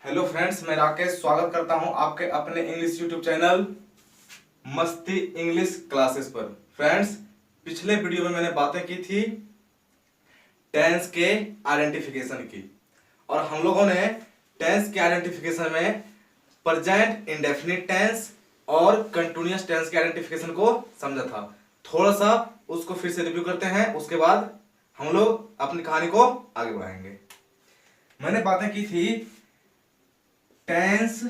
Hello friends, मैं राकेश स्वागत करता हूं आपके अपने इंग्लिश यूट्यूब चैनल मस्ती इंग्लिश क्लासेस पर। फ्रेंड्स, पिछले वीडियो में मैंने बातें की थी टेंस के आइडेंटिफिकेशन की, और हम लोगों ने टेंस के आइडेंटिफिकेशन में प्रेजेंट इंडेफिनिट टेंस और कंटिन्यूअस टेंस के आइडेंटिफिकेशन को समझा था। थोड़ा सा उसको फिर से रिव्यू करते हैं, उसके बाद हम लोग अपनी कहानी को आगे बढ़ाएंगे। मैंने बातें की थी टेंस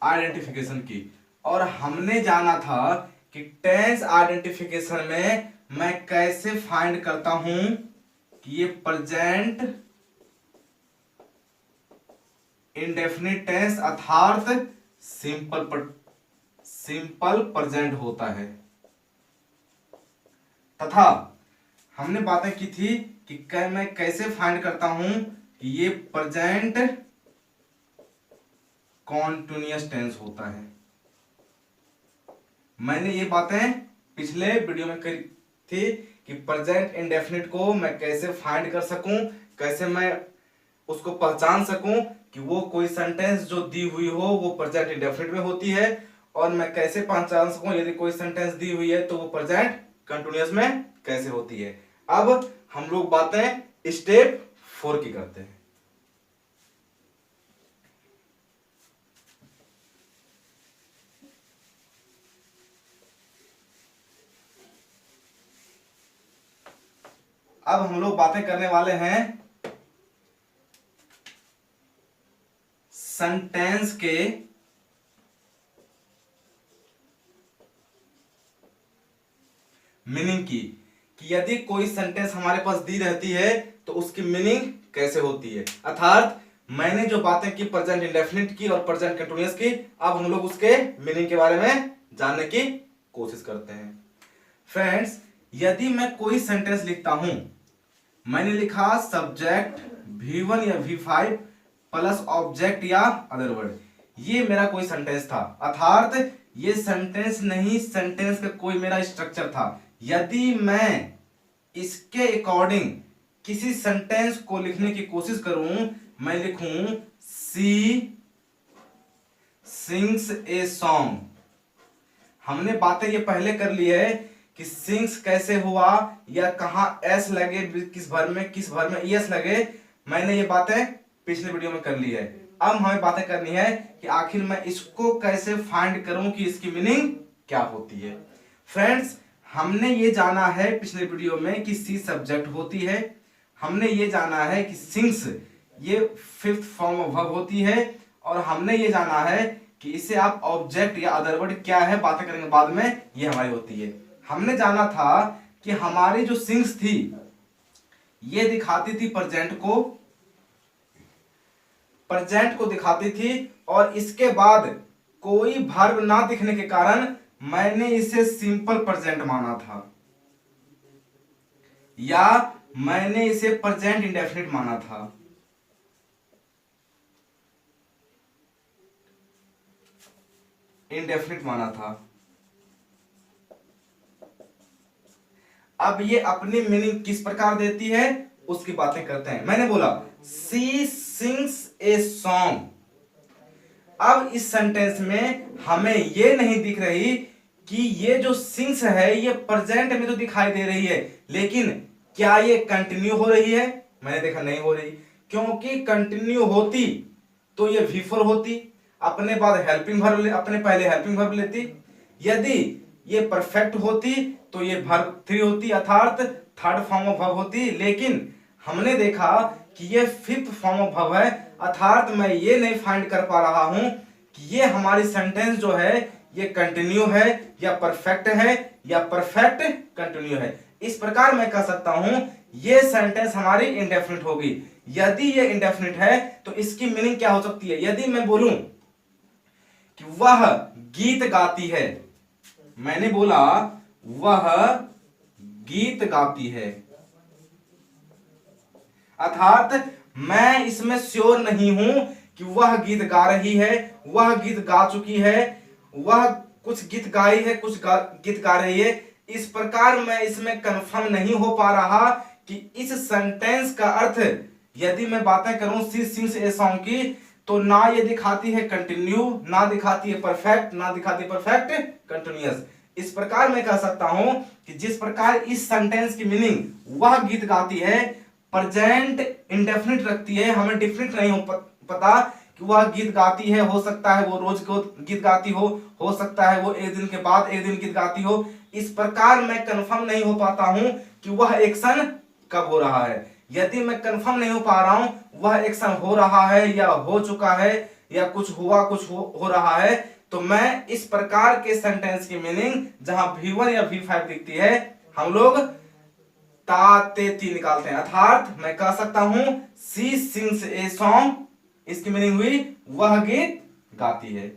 आइडेंटिफिकेशन की, और हमने जाना था कि टेंस आइडेंटिफिकेशन में मैं कैसे फाइंड करता हूं कि ये प्रेजेंट इंडेफिनिट टेंस अर्थात सिंपल प्रेजेंट होता है, तथा हमने बातें की थी कि मैं कैसे फाइंड करता हूं कि ये प्रेजेंट कॉन्टिन्यूअस टेंस होता है। मैंने ये बातें पिछले वीडियो में करी थी कि प्रेजेंट इंडेफिनिट को मैं कैसे फाइंड कर सकूं, कैसे मैं उसको पहचान सकूं कि वो कोई सेंटेंस जो दी हुई हो वो प्रेजेंट इंडेफिनिट में होती है, और मैं कैसे पहचान सकूं यदि कोई सेंटेंस दी हुई है तो वो प्रेजेंट कंटिन्यूअस में कैसे होती है। अब हम लोग बातें स्टेप 4 की करते हैं। अब हम लोग बातें करने वाले हैं सेंटेंस के मीनिंग की, कि यदि कोई सेंटेंस हमारे पास दी रहती है तो उसकी मीनिंग कैसे होती है। अर्थात मैंने जो बातें की प्रेजेंट इंडेफिनिट की और प्रेजेंट कंटिन्यूअस की, अब हम लोग उसके मीनिंग के बारे में जानने की कोशिश करते हैं। फ्रेंड्स, यदि मैं कोई सेंटेंस लिखता हूं, मैंने लिखा सब्जेक्ट V1 या V5 प्लस ऑब्जेक्ट या अदर वर्ड, ये मेरा कोई सेंटेंस था, अर्थात ये सेंटेंस नहीं, सेंटेंस का कोई मेरा स्ट्रक्चर था। यदि मैं इसके अकॉर्डिंग किसी सेंटेंस को लिखने की कोशिश करूं, मैं लिखूं सी सिंग्स ए सॉन्ग। हमने बातें ये पहले कर ली है कि सिंग्स कैसे हुआ, या कहां एस लगे, किस भर में एस लगे, मैंने ये बातें पिछले वीडियो में कर ली है। अब हमें बातें करनी है कि आखिर मैं इसको कैसे फाइंड करूं कि इसकी मीनिंग क्या होती है। फ्रेंड्स, हमने ये जाना है पिछले वीडियो में कि सी सब्जेक्ट होती है, हमने ये जाना है कि सिंग्स ये फिफ्थ फॉर्म ऑफ वर्ब होती है, और हमने ये जाना है कि इसे आप ऑब्जेक्ट या अदर वर्ड क्या है बातें करेंगे बाद में, ये हमारी होती है। हमने जाना था कि हमारी जो सिंग्स थी ये दिखाती थी प्रेजेंट को दिखाती थी, और इसके बाद कोई वर्ब ना दिखने के कारण मैंने इसे सिंपल प्रेजेंट माना था, या मैंने इसे प्रेजेंट इंडेफिनिट माना था। इंडेफिनिट माना था। अब ये अपनी मीनिंग किस प्रकार देती है उसकी बातें करते हैं। मैंने बोला सी सिंग्स ए सॉन्ग। अब इस सेंटेंस में हमें ये नहीं दिख रही कि ये जो सिंग्स है ये प्रेजेंट में तो दिखाई दे रही है, लेकिन क्या ये कंटिन्यू हो रही है? मैंने देखा नहीं हो रही, क्योंकि कंटिन्यू होती तो ये V4 होती, अपने बाद हेल्पिंग वर्ब, अपने पहले हेल्पिंग वर्ब लेती। यदि ये परफेक्ट होती तो ये वर्ब 3 होती, अर्थात थर्ड फॉर्म ऑफ वर्ब होती, लेकिन हमने देखा कि ये फिफ्थ फॉर्म ऑफ वर्ब है, अर्थात मैं ये नहीं फाइंड कर पा रहा हूं कि ये हमारी सेंटेंस जो है ये कंटिन्यू है या परफेक्ट है या परफेक्ट कंटिन्यू है। इस प्रकार मैं कह सकता हूं ये सेंटेंस हमारी इंडेफिनिट होगी। यदि ये इंडेफिनिट है तो इसकी मीनिंग क्या हो सकती है? यदि मैं बोलूं कि वह गीत गाती है, मैंने बोला वह गीत गाती है, अर्थात मैं इसमें श्योर नहीं हूं कि वह गीत गा रही है, वह गीत गा चुकी है, वह कुछ गीत गाई है, कुछ गीत गा रही है। इस प्रकार मैं इसमें कंफर्म नहीं हो पा रहा कि इस सेंटेंस का अर्थ, यदि मैं बातें करूं सी सिंग्स ए सॉन्ग की, तो ना ये दिखाती है कंटिन्यू, ना दिखाती है परफेक्ट, ना दिखाती है परफेक्ट कंटिन्यूअस। इस प्रकार मैं कह सकता हूं कि जिस प्रकार इस सेंटेंस की मीनिंग वह गीत गाती है प्रेजेंट इंडेफिनिट रखती है, हमें डिफिनिट नहीं पता कि वह गीत गाती है, हो सकता है वो रोज को गीत गाती हो सकता है वो एक दिन के बाद एक दिन गीत गाती हो। इस प्रकार मैं कंफर्म नहीं हो पाता हूं कि वह एक्शन कब हो रहा है। यदि मैं कंफर्म नहीं हो पा रहा हूं वह एक्शन हो रहा है या हो चुका है या कुछ हुआ कुछ हो रहा है, तो मैं इस प्रकार के सेंटेंस की मीनिंग जहां V1 या V5 दिखती है, हम लोग ता ते ती निकालते हैं। अर्थात मैं कह सकता हूं सी सिंग्स ए सॉन्ग, इसकी मीनिंग हुई वह गीत गाती है।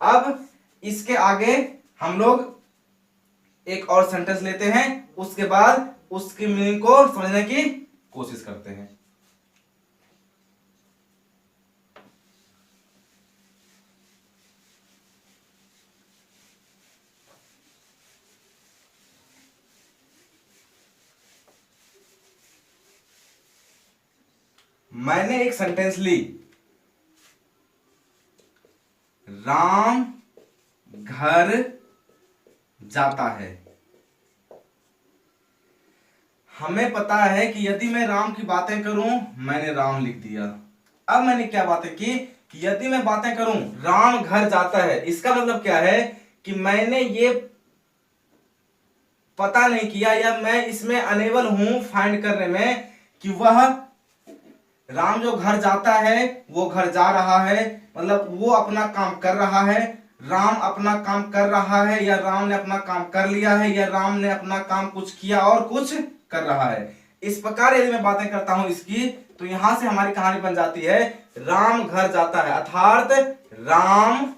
अब इसके आगे हम लोग एक और सेंटेंस लेते हैं, उसके बाद उसकी मीनिंग को समझने की कोशिश करते हैं। मैंने एक सेंटेंस ली, राम घर जाता है। हमें पता है कि यदि मैं राम की बातें करूं, मैंने राम लिख दिया। अब मैंने क्या बातें की कि यदि मैं बातें करूं राम घर जाता है, इसका मतलब क्या है कि मैंने ये पता नहीं किया या मैं इसमें अनेबल हूं फाइंड करने में कि वह राम जो घर जाता है वो घर जा रहा है, मतलब वो अपना काम कर रहा है, राम अपना काम कर रहा है, या राम ने अपना काम कर लिया है, या राम ने अपना काम कुछ किया और कुछ कर रहा है। इस प्रकार यदि मैं बातें करता हूं इसकी, तो यहां से हमारी कहानी बन जाती है राम घर जाता है। अर्थात राम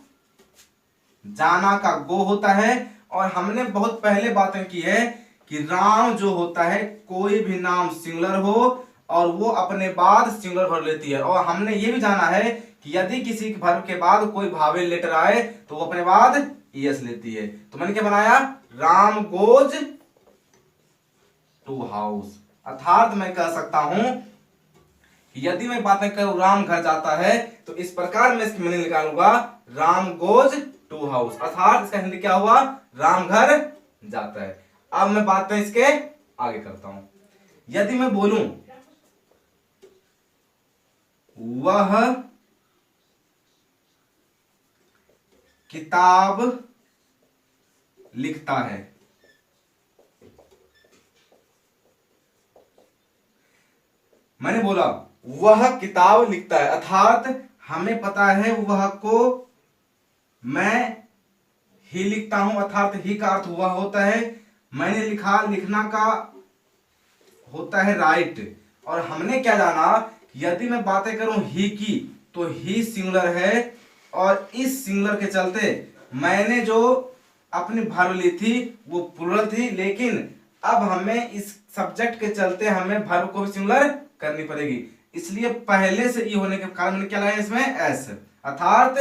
जाना का गो होता है, और हमने बहुत पहले बातें की है कि राम जो होता है कोई भी नाम सिंगुलर हो और वो अपने बाद सिंगुलर वर्ब लेती है। और हमने ये भी जाना है कि यदि किसी वर्ब के बाद कोई भावेल लेटर आए तो वो अपने बाद ईएस लेती है। तो मैंने क्या बनाया, राम गोज टू हाउस। अर्थात मैं कह सकता हूं कि यदि मैं बातें करूं राम घर जाता है, तो इस प्रकार मैं इसकी मीनिंग निकालूंगा राम गोज टू हाउस। अर्थात इसका हिंदी क्या हुआ, राम घर जाता है। अब मैं बातें इसके आगे करता हूं। यदि मैं बोलूं वह किताब लिखता है, मैंने बोला वह किताब लिखता है, अर्थात हमें पता है वह को मैं ही लिखता हूं, अर्थात ही का अर्थ हुआ होता है, मैंने लिखा, लिखना का होता है राइट। और हमने क्या जाना, यदि मैं बातें करूं ही की, तो ही सिंगुलर है, और इस सिंगुलर के चलते मैंने जो अपनी वर्ब ली थी वो प्लूरल थी, लेकिन अब हमें इस सब्जेक्ट के चलते हमें वर्ब को भी सिंगुलर करनी पड़ेगी। इसलिए पहले से ई होने के कारण मैंने क्या लगाया इसमें एस, अर्थात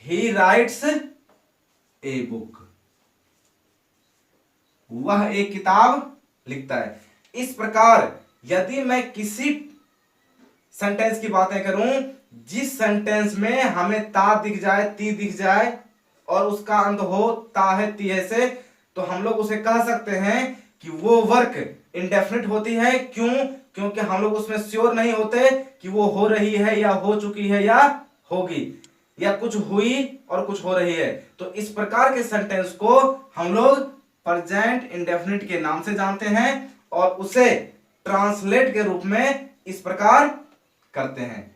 ही राइट्स ए बुक, वह एक किताब लिखता है। इस प्रकार यदि मैं किसी सेंटेंस की बातें करूं जिस सेंटेंस में हमें ता दिख जाए, ती दिख जाए और उसका अंत हो ता है ती है से, तो हम लोग उसे कह सकते हैं कि वो वर्क इंडेफिनिट होती है। क्यों? क्योंकि हम लोग उसमें श्योर नहीं होते कि वो हो रही है या हो चुकी है या होगी, या कुछ हुई और कुछ हो रही है। तो इस प्रकार के सेंटेंस को हम लोग प्रेजेंट इंडेफिनिट के नाम से जानते हैं, और उसे ट्रांसलेट के रूप में इस प्रकार करते हैं,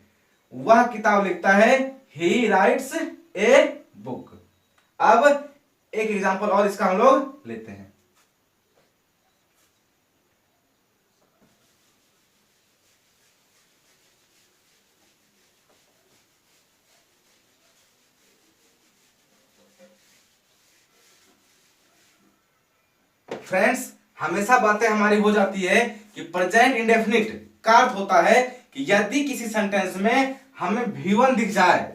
वह किताब लिखता है, ही राइट्स ए बुक। अब एक एग्जांपल और इसका हम लोग लेते हैं। फ्रेंड्स, हमेशा बातें हमारी हो जाती है कि प्रेजेंट इंडेफिनिट का अर्थ होता है कि यदि किसी सेंटेंस में हमें V1 दिख जाए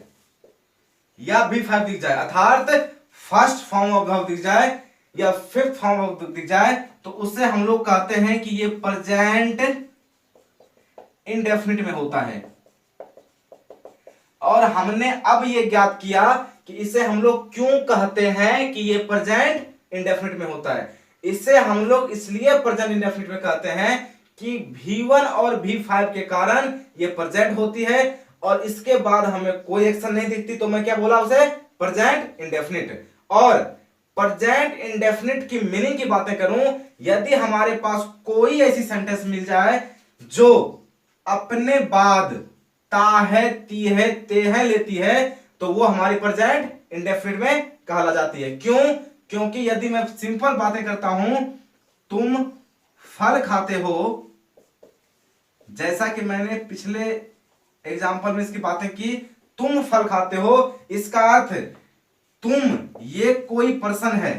या V5 दिख जाए, अर्थात फर्स्ट फॉर्म ऑफ वर्ब दिख जाए, या फिफ्थ फॉर्म दिख जाए तो उससे हम लोग कहते हैं कि ये प्रेजेंट इंडेफिनिट में होता है। और हमने अब ये ज्ञात किया कि इसे हम लोग क्यों कहते हैं कि ये प्रेजेंट इंडेफिनिट में होता है। इसे हम लोग इसलिए प्रेजेंट इंडेफिनिट में कहते हैं कि V1 और V5 के कारण ये प्रेजेंट होती है और इसके बाद हमें कोई एक्शन नहीं दिखती, तो मैं क्या बोला उसे, प्रेजेंट इंडेफिनिट। और प्रेजेंट इंडेफिनिट की मीनिंग की बातें करूं, यदि हमारे पास कोई ऐसी सेंटेंस मिल जाए जो अपने बाद ता है, ती है, ते है लेती है, तो वो हमारी प्रेजेंट इंडेफिनिट में कहला जाती है। क्यों? क्योंकि यदि मैं सिंपल बातें करता हूं, तुम फल खाते हो, जैसा कि मैंने पिछले एग्जाम्पल में इसकी बातें की, तुम फल खाते हो, इसका अर्थ तुम ये कोई पर्सन है,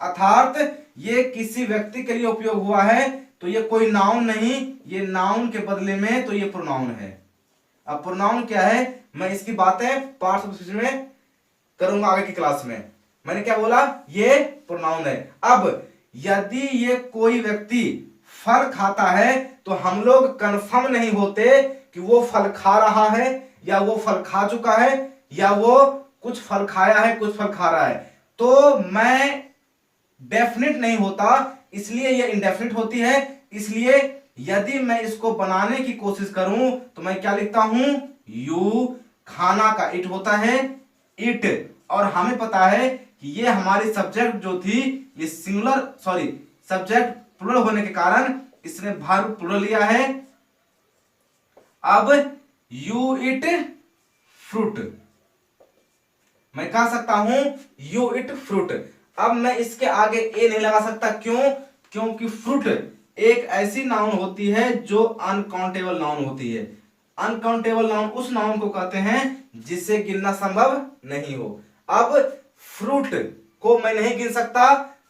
अर्थात ये किसी व्यक्ति के लिए उपयोग हुआ है, तो ये कोई नाउन नहीं, ये नाउन के बदले में तो ये प्रोनाउन है। अब प्रोनाउन क्या है, मैं इसकी बातें पार्ट्स ऑफ स्पीच में करूंगा आगे की क्लास में। मैंने क्या बोला, ये प्रोनाउन है। अब यदि ये कोई व्यक्ति फल खाता है तो हम लोग कंफर्म नहीं होते कि वो फल खा रहा है या वो फल खा चुका है या वो कुछ फल खाया है, कुछ फल खा रहा है, तो मैं डेफिनेट नहीं होता, इसलिए ये इंडेफिनिट होती है। इसलिए यदि मैं इसको बनाने की कोशिश करूं तो मैं क्या लिखता हूं, यू, खाना का इट होता है, इट, और हमें पता है कि ये हमारी सब्जेक्ट जो थी ये सिंगुलर सॉरी सब्जेक्ट प्लुरल होने के कारण इसने वर्ब प्लुरल लिया है। अब यू इट फ्रूट, मैं कह सकता हूं यू इट फ्रूट। अब मैं इसके आगे ए नहीं लगा सकता, क्यों? क्योंकि फ्रूट एक ऐसी नाउन होती है जो अनकाउंटेबल नाउन होती है। अनकाउंटेबल नाउन उस नाउन को कहते हैं जिसे गिनना संभव नहीं हो। अब फ्रूट को मैं नहीं गिन सकता,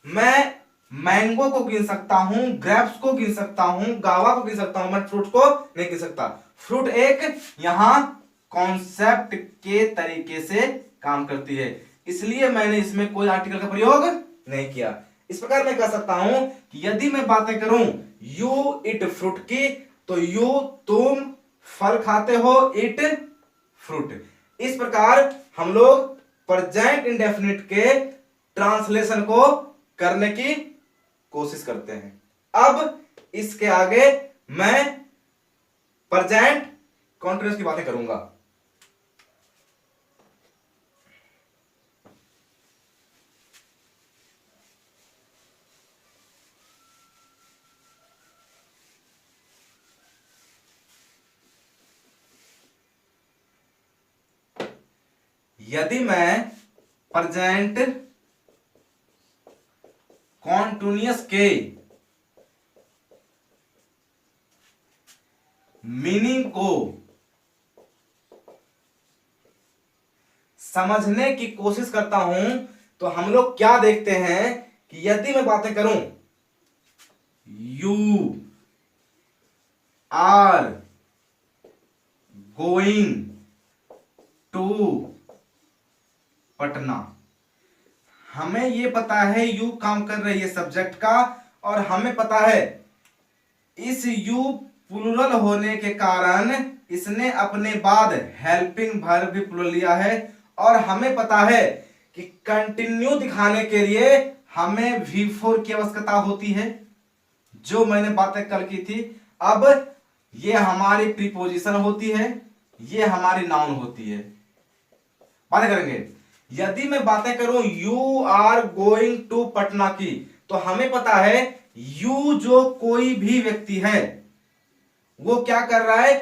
मैं मैंगो को गिन सकता हूं, ग्रेप्स को गिन सकता हूं, गावा को गिन सकता हूं, मैं फ्रूट को नहीं गिन सकता। फ्रूट एक यहां कॉन्सेप्ट के तरीके से काम करती है, इसलिए मैंने इसमें कोई आर्टिकल का प्रयोग नहीं किया। इस प्रकार मैं कह सकता हूं कि यदि मैं बातें करूं यू इट फ्रूट की, तो यू तुम फल खाते हो, इट फ्रूट। इस प्रकार हम लोग प्रेजेंट इंडेफिनिट के ट्रांसलेशन को करने की कोशिश करते हैं। अब इसके आगे मैं प्रेजेंट कॉन्टिन्यूअस की बातें करूंगा। यदि मैं प्रेजेंट कॉन्टिन्यूअस के मीनिंग को समझने की कोशिश करता हूं तो हम लोग क्या देखते हैं कि यदि मैं बातें करूं you are going to Patna, हमें ये पता है यू काम कर रही है सब्जेक्ट का, और हमें पता है इस यू प्लुरल होने के कारण इसने अपने बाद हेल्पिंग वर्ब भी प्लुरल लिया है, और हमें पता है कि कंटिन्यू दिखाने के लिए हमें V4 की आवश्यकता होती है, जो मैंने बातें कल की थी। अब ये हमारी प्रीपोजिशन होती है, ये हमारी नाउन होती है। बातें करेंगे, यदि मैं बातें करूं you are going to Patna की, तो हमें पता है यू जो कोई भी व्यक्ति है वो क्या कर रहा है,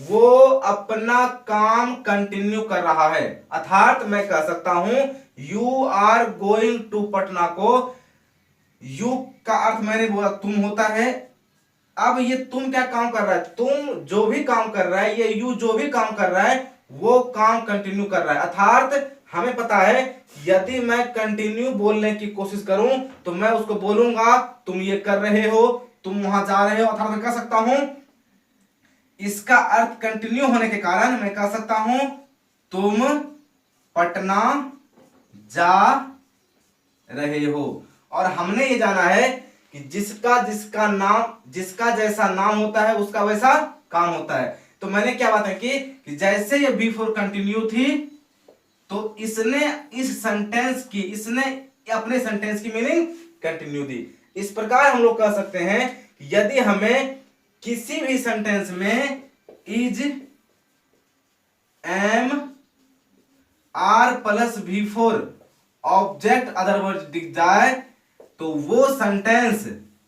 वो अपना काम कंटिन्यू कर रहा है। अर्थात मैं कह सकता हूं you are going to Patna को यू का अर्थ मैंने बोला तुम होता है। अब ये तुम क्या काम कर रहा है, तुम जो भी काम कर रहा है, ये यू जो भी काम कर रहा है वो काम कंटिन्यू कर रहा है। अर्थात हमें पता है यदि मैं कंटिन्यू बोलने की कोशिश करूं तो मैं उसको बोलूंगा तुम ये कर रहे हो, तुम वहां जा रहे हो। अर्थात मैं कह सकता हूं इसका अर्थ कंटिन्यू होने के कारण मैं कह सकता हूं तुम पटना जा रहे हो। और हमने ये जाना है कि जिसका जैसा नाम होता है उसका वैसा काम होता है। तो मैंने क्या बात है कि जैसे ये बिफोर कंटिन्यू थी तो इसने अपने सेंटेंस की मीनिंग कंटिन्यू दी। इस प्रकार हम लोग कह सकते हैं कि यदि हमें किसी भी सेंटेंस में is, am, are plus before object other word दिख जाए तो वो सेंटेंस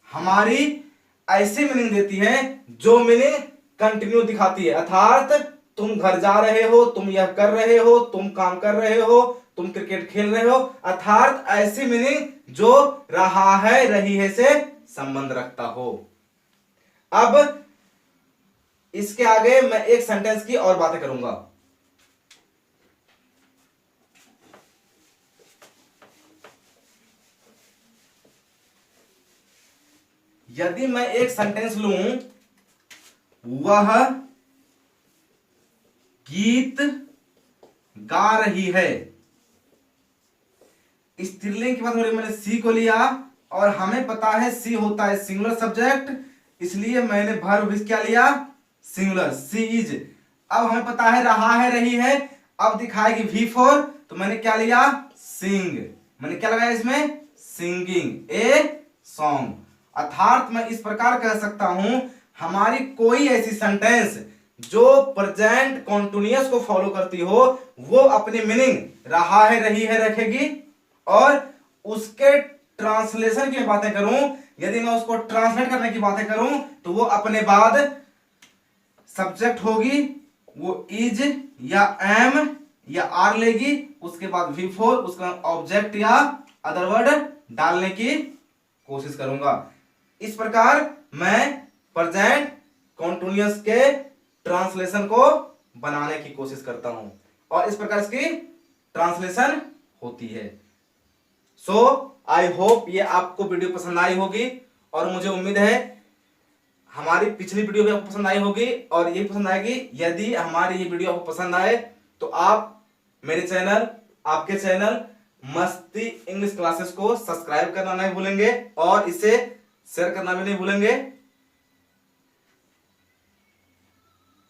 हमारी ऐसी मीनिंग देती है जो मीनिंग कंटिन्यू दिखाती है। अर्थात तुम घर जा रहे हो, तुम यह कर रहे हो, तुम काम कर रहे हो, तुम क्रिकेट खेल रहे हो, अर्थात ऐसी मीनिंग जो रहा है, रही है से संबंध रखता हो। अब इसके आगे मैं एक सेंटेंस की और बातें करूंगा। यदि मैं एक सेंटेंस लूं, वह गीत गा रही है। स्त्रीलिंग के बाद मैंने सी को लिया और हमें पता है सी होता है सिंगुलर सब्जेक्ट, इसलिए मैंने वर्ब क्या लिया, सिंगुलर, सी इज। अब हमें पता है रहा है, रही है, अब दिखाएगी V4 तो मैंने क्या लिया, सिंग। मैंने क्या लगाया इसमें, सिंगिंग ए सॉन्ग। अर्थात मैं इस प्रकार कह सकता हूं हमारी कोई ऐसी सेंटेंस जो प्रेजेंट कॉन्टिन्यूअस को फॉलो करती हो वो अपनी मीनिंग रहा है, रही है रखेगी। और उसके ट्रांसलेशन की बातें करूं, यदि मैं उसको ट्रांसलेट करने की बातें करूं तो वो अपने बाद सब्जेक्ट होगी, वो इज या एम या आर लेगी, उसके बाद V4, उसका ऑब्जेक्ट या अदर वर्ड डालने की कोशिश करूंगा। इस प्रकार मैं प्रेजेंट कॉन्टिन्यूअस के ट्रांसलेशन को बनाने की कोशिश करता हूं और इस प्रकार इसकी ट्रांसलेशन होती है। सो आई होप ये आपको वीडियो पसंद आई होगी और मुझे उम्मीद है हमारी पिछली वीडियो भी आपको पसंद आई होगी और ये पसंद आएगी। यदि हमारी ये वीडियो आपको पसंद आए तो आप मेरे चैनल, आपके चैनल मस्ती इंग्लिश क्लासेस को सब्सक्राइब करना नहीं भूलेंगे और इसे शेयर करना भी नहीं भूलेंगे।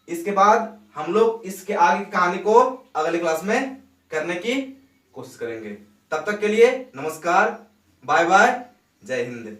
इसके बाद हम लोग इसके आगे की कहानी को अगली क्लास में करने की कोशिश करेंगे। तब तक के लिए नमस्कार, बाय बाय, जय हिंद।